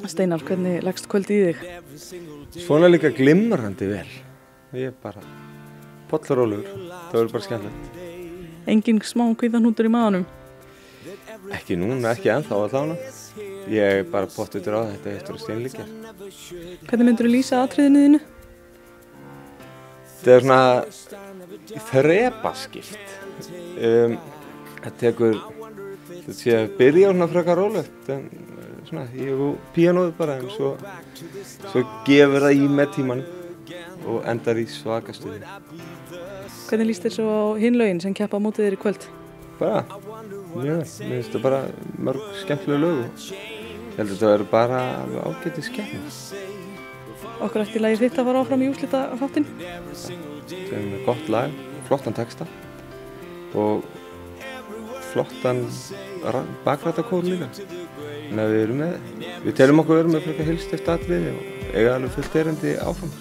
Steinar, hvernig leggst kvöldið í þig? Svona líka glimrandi vel. Ég er bara pollrólegur. Það verður bara skemmtilegt. Engin smá kvíðahnútur í maganum? Ekki núna, ekki ennþá allavega. Ég er bara pottutur á þetta eftir að steinlíkja. Hvernig myndirðu lýsa atriðinu þínu? Þetta er svona þrepaskipt. Það tekur, þetta sé að byrja svona frekar rólegt, en svona, ég og píanóið bara, en svo gefur það í með tímanum og endar í svaka stuði. Hvernig líst þér svo á hin lögin sem keppa á mótið þér í kvöld? Bara, mjög vel. Mér finnst það bara mörg skemmtileg lög og ég held að þetta verður bara ágætis keppni. Okkur ætti lagið þitt að fara áfram í úrslitaþáttinn? Þetta er gott lag, flottan texta og flottan bakrættakór líka. Þannig að við telum okkur verið með frekar heilsteypt atriði og eiga alveg fullt erindi áfram.